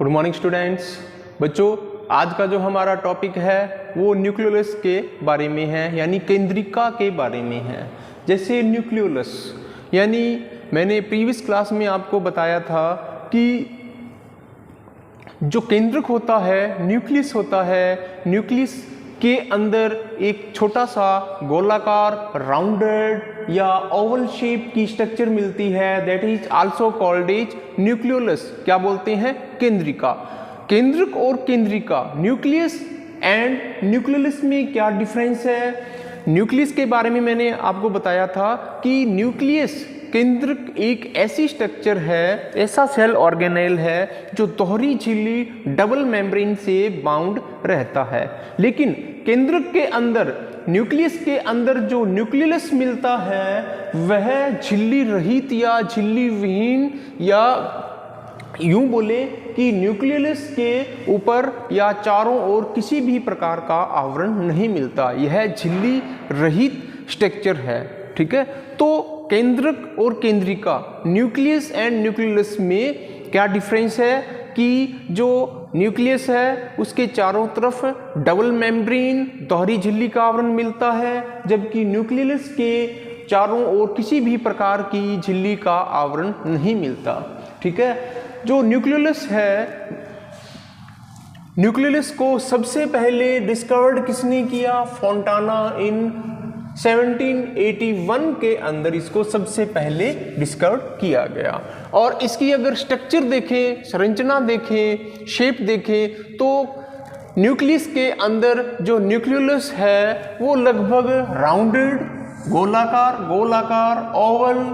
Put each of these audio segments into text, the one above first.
Good morning students. बच्चों, आज का जो हमारा टॉपिक है वो न्यूक्लियोलस के बारे में है, यानी केंद्रिका के बारे में है। जैसे न्यूक्लियोलस यानी मैंने प्रीवियस क्लास में आपको बताया था कि जो केंद्रक होता है, न्यूक्लियस होता है, न्यूक्लियस के अंदर एक छोटा सा गोलाकार राउंडेड या ओवल शेप की स्ट्रक्चर मिलती है, that is also called as nucleolus. क्या बोलते हैं? केंद्रिका। केंद्रक और केंद्रिका, न्यूक्लियस एंड न्यूक्लियोलस में क्या डिफरेंस है? न्यूक्लियस के बारे में मैंने आपको बताया था कि न्यूक्लियस केंद्रक एक ऐसी स्ट्रक्चर है, ऐसा सेल ऑर्गेनेल है जो दोहरी झिल्ली डबल मेम्ब्रेन से बाउंड रहता है। लेकिन केंद्रक के अंदर, न्यूक्लियस के अंदर जो न्यूक्लियोलस मिलता है वह झिल्ली रहित या झिल्ली विहीन, या यूं बोले कि न्यूक्लियोलस के ऊपर या चारों ओर किसी भी प्रकार का आवरण नहीं मिलता। यह झिल्ली रहित स्ट्रक्चर है। ठीक है, तो केंद्रक और केंद्रिका, न्यूक्लियस एंड न्यूक्लियोलस में क्या डिफरेंस है कि जो न्यूक्लियस है उसके चारों तरफ डबल मेम्ब्रेन दोहरी झिल्ली का आवरण मिलता है, जबकि न्यूक्लियोलस के चारों ओर किसी भी प्रकार की झिल्ली का आवरण नहीं मिलता। ठीक है, जो न्यूक्लियोलस है, न्यूक्लियोलस को सबसे पहले डिस्कवर्ड किसने किया? फोंटाना इन 1781 के अंदर इसको सबसे पहले डिस्कवर किया गया। और इसकी अगर स्ट्रक्चर देखें, संरचना देखें, शेप देखें, तो न्यूक्लियस के अंदर जो न्यूक्लियोलस है वो लगभग राउंडेड, गोलाकार, ओवल,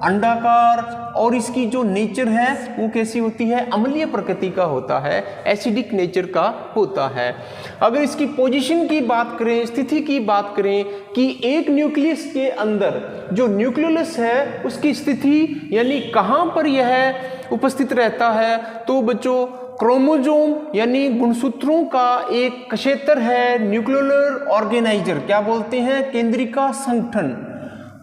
अंडाकार, और इसकी जो नेचर है वो कैसी होती है? अम्लीय प्रकृति का होता है, एसिडिक नेचर का होता है। अगर इसकी पोजीशन की बात करें, स्थिति की बात करें कि एक न्यूक्लियस के अंदर जो न्यूक्लियोलस है उसकी स्थिति यानी कहाँ पर यह उपस्थित रहता है, तो बच्चों क्रोमोजोम यानी गुणसूत्रों का एक क्षेत्र है, न्यूक्लियोलर ऑर्गेनाइजर। क्या बोलते हैं? केंद्रिका संगठन।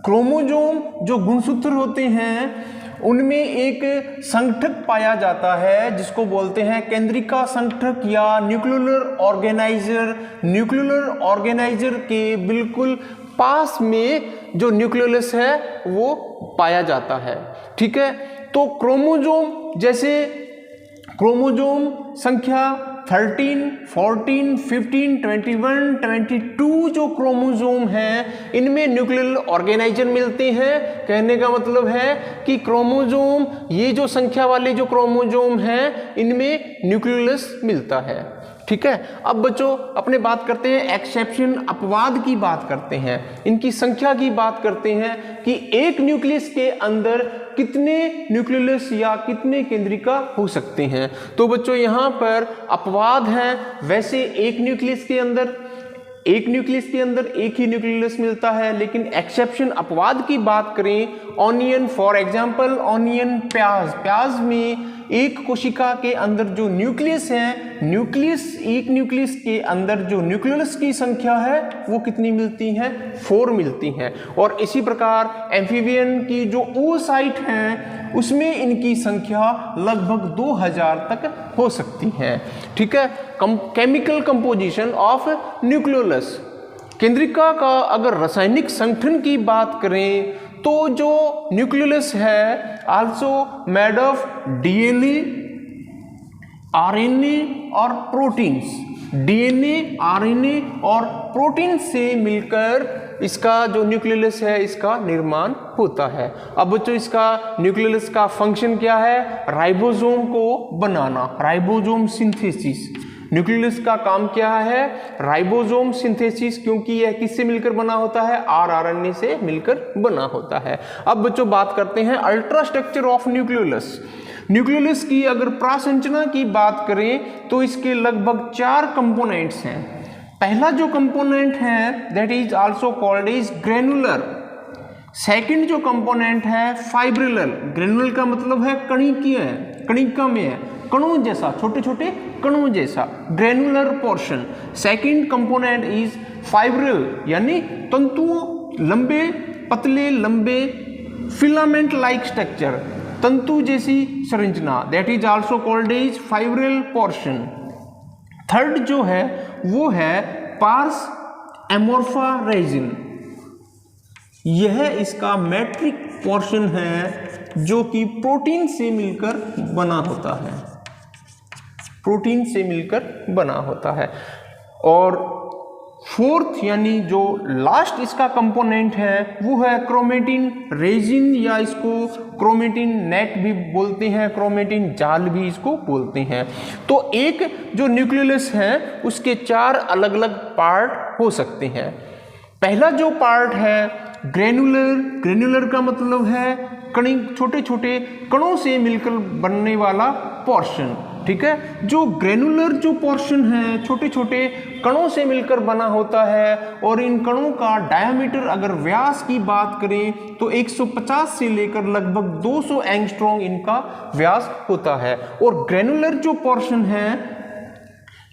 क्रोमोजोम जो गुणसूत्र होते हैं उनमें एक संगठक पाया जाता है जिसको बोलते हैं केंद्रिका संगठक या न्यूक्लियोलर ऑर्गेनाइजर। न्यूक्लियोलर ऑर्गेनाइजर के बिल्कुल पास में जो न्यूक्लियोलस है वो पाया जाता है। ठीक है, तो क्रोमोजोम, जैसे क्रोमोजोम संख्या 13, 14, 15, 21, 22 जो क्रोमोजोम हैं इनमें न्यूक्लियर ऑर्गेनाइजर मिलते हैं। कहने का मतलब है कि क्रोमोजोम, ये जो संख्या वाले जो क्रोमोजोम हैं इनमें न्यूक्लियोलस मिलता है। ठीक है, अब बच्चों अपने बात करते हैं एक्सेप्शन, अपवाद की बात करते हैं, इनकी संख्या की बात करते हैं कि एक न्यूक्लियस के अंदर कितने न्यूक्लियोलस या कितने केंद्रिका हो सकते हैं। तो बच्चों यहाँ पर अपवाद हैं। वैसे एक न्यूक्लियस के अंदर एक ही न्यूक्लियोलस मिलता है, लेकिन एक्सेप्शन, अपवाद की बात करें, ऑनियन फॉर एग्जांपल, ऑनियन, प्याज में एक कोशिका के अंदर जो न्यूक्लियस है, एक न्यूक्लियस के अंदर जो न्यूक्लियोलस की संख्या है वो कितनी मिलती है? 4 मिलती हैं। और इसी प्रकार एम्फीबियन की जो oocyte हैं उसमें इनकी संख्या लगभग 2000 तक हो सकती है। ठीक है, केमिकल कंपोजिशन ऑफ न्यूक्लियोलस। केंद्रिका का अगर रासायनिक संगठन की बात करें तो जो न्यूक्लियोलस है also made of DNA, RNA और प्रोटीन्स। डीएनए, आरएनए और प्रोटीन से मिलकर इसका जो न्यूक्लियोलस है इसका निर्माण होता है। अब बच्चों इसका न्यूक्लियोलस का फंक्शन क्या है? राइबोसोम को बनाना, राइबोसोम सिंथेसिस। न्यूक्लियोलस का काम क्या है? राइबोसोम सिंथेसिस, क्योंकि यह किससे मिलकर बना होता है? आरएनए से मिलकर बना होता है। अब बच्चों बात करते हैं ultra structure of nucleolus. Nucleolus की अगर प्रासंरचना की बात करें तो इसके लगभग 4 कंपोनेंट्स हैं। पहला जो कंपोनेंट है that is also called is granular. Second जो कंपोनेंट है फाइब्रिलर। ग्रेनुलर का मतलब है कणिकीय है, कणिका में है, कणों जैसा, छोटे छोटे कणों जैसा, granular portion. Second component is fibril यानी तंतुओं, लंबे पतले लंबे फिलामेंट लाइक स्ट्रक्चर। तंतु जैसी संरचना, that is also called as fibril portion. Third जो है वो है पार्स एमोर्फा रेजिन, यह इसका मैट्रिक पोर्शन है जो कि प्रोटीन से मिलकर बना होता है, प्रोटीन से मिलकर बना होता है। और फोर्थ यानी जो लास्ट इसका कंपोनेंट है वो है क्रोमेटिन रेजिन, या इसको क्रोमेटिन नेट भी बोलते हैं, क्रोमेटिन जाल भी इसको बोलते हैं। तो एक जो न्यूक्लियस है उसके 4 अलग अलग पार्ट हो सकते हैं। पहला जो पार्ट है ग्रेनुलर, ग्रेनुलर का मतलब है कणी, छोटे छोटे कणों से मिलकर बनने वाला पोर्शन, ठीक है। जो ग्रेनुलर जो पोर्शन है छोटे छोटे कणों से मिलकर बना होता है, और इन कणों का डायमीटर अगर व्यास की बात करें तो 150 से लेकर लगभग 200 एंगस्ट्रॉम इनका व्यास होता है। और ग्रेनुलर जो पोर्शन है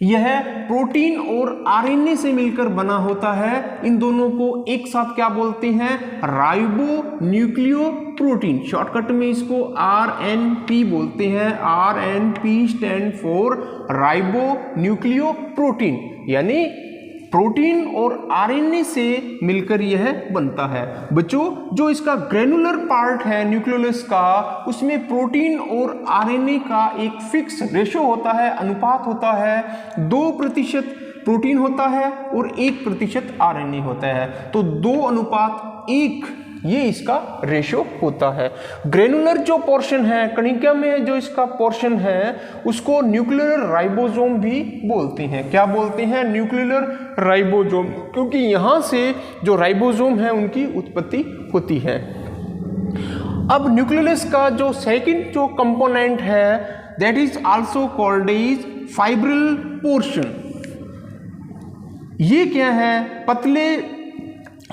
यह प्रोटीन और आरएनए से मिलकर बना होता है। इन दोनों को एक साथ क्या बोलते हैं, राइबो न्यूक्लियो प्रोटीन, शॉर्टकट में इसको आरएनपी बोलते हैं। RNP stand for ribo nucleo protein, यानी प्रोटीन और आरएनए से मिलकर यह बनता है। बच्चों जो इसका ग्रेनुलर पार्ट है न्यूक्लियस का, उसमें प्रोटीन और आरएनए का एक फिक्स रेशो होता है, अनुपात होता है। 2% प्रोटीन होता है और 1% आरएनए होता है, तो 2:1 ये इसका रेशो होता है। ग्रेनुलर जो पोर्शन है, कणिका में जो इसका पोर्शन है, उसको न्यूक्लियर राइबोसोम भी बोलते हैं। क्या बोलते हैं, न्यूक्लियर राइबोसोम, क्योंकि यहाँ से जो राइबोसोम है उनकी उत्पत्ति होती है। अब न्यूक्लियस का जो सेकंड जो कंपोनेंट है that is also called as fibril portion. ये क्या है, पतले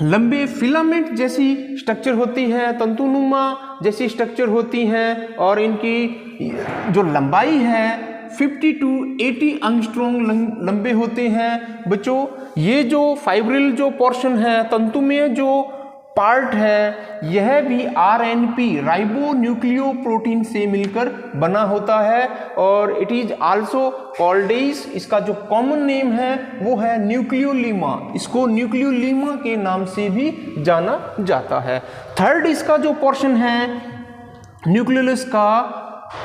लंबे फिलामेंट जैसी स्ट्रक्चर होती है, तंतुनुमा जैसी स्ट्रक्चर होती है, और इनकी जो लंबाई है 50 to 80 एंगस्ट्रॉम लंबे होते हैं। बच्चों ये जो फाइब्रिल जो पोर्शन है, तंतुमय जो पार्ट है, यह भी आरएनपी राइबो न्यूक्लियो प्रोटीन से मिलकर बना होता है, और it is also called as, इसका जो कॉमन नेम है वो है न्यूक्लियोलीमा, इसको न्यूक्लियोलीमा के नाम से भी जाना जाता है। थर्ड इसका जो पोर्शन है न्यूक्लियस का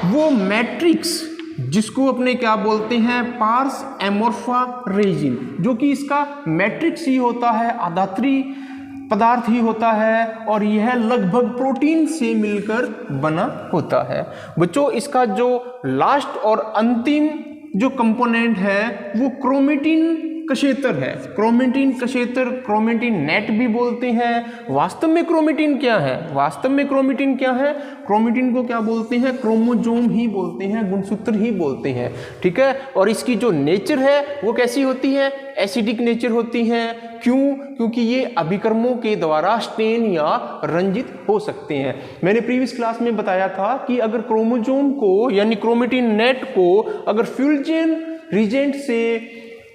वो मैट्रिक्स, जिसको अपने क्या बोलते हैं, पार्स एमोर्फा रेजिन, जो कि इसका मैट्रिक्स ही होता है, आधात्री पदार्थ ही होता है, और यह लगभग प्रोटीन से मिलकर बना होता है। बच्चों इसका जो लास्ट और अंतिम जो कंपोनेंट है वो क्रोमेटिन कशेतर है। क्रोमेटिन कशेतर, क्रोमेटिन नेट भी बोलते हैं। वास्तव में क्रोमेटिन क्या है, वास्तव में क्रोमेटिन क्या है, क्रोमेटिन को क्या बोलते हैं, क्रोमोजोम ही बोलते हैं, गुणसूत्र ही बोलते हैं, ठीक है। और इसकी जो नेचर है वो कैसी होती है, एसिडिक नेचर होती है। क्यों, क्योंकि ये अभिकर्मों के द्वारा स्टेन या रंजित हो सकते हैं। मैंने प्रीवियस क्लास में बताया था कि अगर क्रोमोजोम को यानी क्रोमेटिन नेट को अगर फ्यूजन रिजेंट से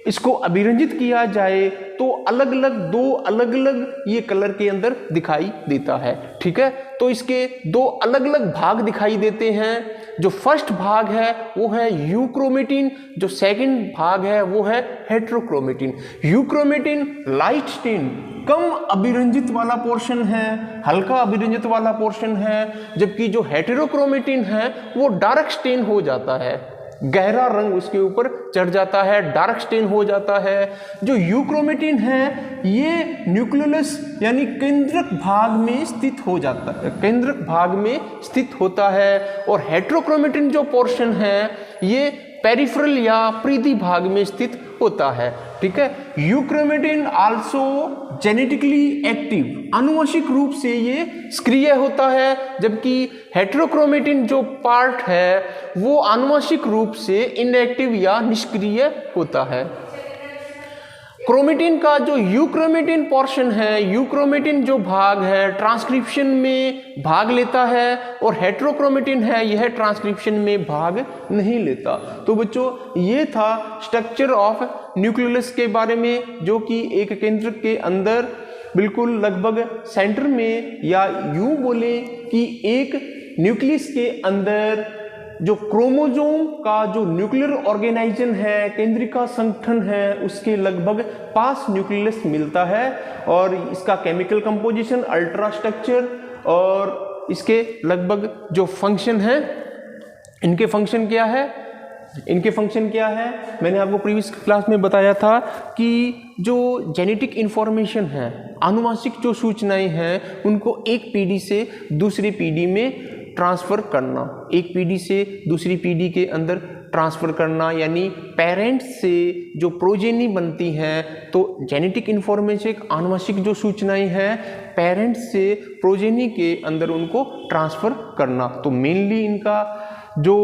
इसको अभिरंजित किया जाए तो अलग अलग दो अलग अलग ये कलर के अंदर दिखाई देता है, ठीक है। तो इसके 2 अलग अलग भाग दिखाई देते हैं। जो फर्स्ट भाग है वो है यूक्रोमेटिन, जो सेकंड भाग है वो है हेट्रोक्रोमेटिन। यूक्रोमेटिन लाइट स्टेन, कम अभिरंजित वाला पोर्शन है, हल्का अभिरंजित वाला पोर्शन है, जबकि जो हेटेरोक्रोमेटिन है वो डार्क स्टेन हो जाता है, गहरा रंग उसके ऊपर चढ़ जाता है, डार्क स्टेन हो जाता है। जो यूक्रोमेटिन है ये न्यूक्लियस यानी केंद्रक भाग में स्थित हो जाता है, केंद्रक भाग में स्थित होता है। और हेट्रोक्रोमेटिन जो पोर्शन है ये पेरिफेरल या परिधि भाग में स्थित होता है, ठीक है। यूक्रोमेटिन आल्सो जेनेटिकली एक्टिव, आनुवंशिक रूप से ये सक्रिय होता है, जबकि हेट्रोक्रोमेटिन जो पार्ट है वो आनुवंशिक रूप से इनएक्टिव या निष्क्रिय होता है। क्रोमेटिन का जो यूक्रोमेटिन पोर्शन है, यूक्रोमेटिन जो भाग है ट्रांसक्रिप्शन में भाग लेता है, और हेट्रोक्रोमेटिन है यह ट्रांसक्रिप्शन में भाग नहीं लेता। तो बच्चों ये था स्ट्रक्चर ऑफ न्यूक्लियस के बारे में, जो कि एक केंद्र के अंदर बिल्कुल लगभग सेंटर में, या यूं बोले कि एक न्यूक्लियस के अंदर जो क्रोमोसोम का जो न्यूक्लियर ऑर्गेनाइजेशन है, केंद्रिका संगठन है, उसके लगभग 5 न्यूक्लियस मिलता है और इसका केमिकल कंपोजिशन, अल्ट्रा स्ट्रक्चर और इसके लगभग जो फंक्शन है, इनके फंक्शन क्या है, मैंने आपको प्रीवियस क्लास में बताया था कि जो जेनेटिक इंफॉर्मेशन है, आनुवांशिक जो सूचनाएं हैं, उनको एक पीढ़ी से दूसरी पीढ़ी में ट्रांसफर करना, एक पीढ़ी से दूसरी पीढ़ी के अंदर ट्रांसफर करना, यानी पेरेंट्स से जो प्रोजेनी बनती हैं, तो जेनेटिक इंफॉर्मेशन, आनुवांशिक जो सूचनाएं हैं, पेरेंट्स से प्रोजेनी के अंदर उनको ट्रांसफर करना। तो मेनली इनका जो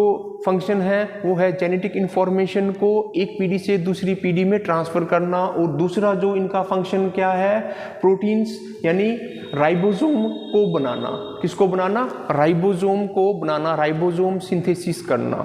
फंक्शन है वो है जेनेटिक इंफॉर्मेशन को एक पीढ़ी से दूसरी पीढ़ी में ट्रांसफर करना, और दूसरा जो इनका फंक्शन क्या है, प्रोटीन्स यानी राइबोसोम को बनाना। किसको बनाना? राइबोसोम को बनाना, राइबोसोम सिंथेसिस करना।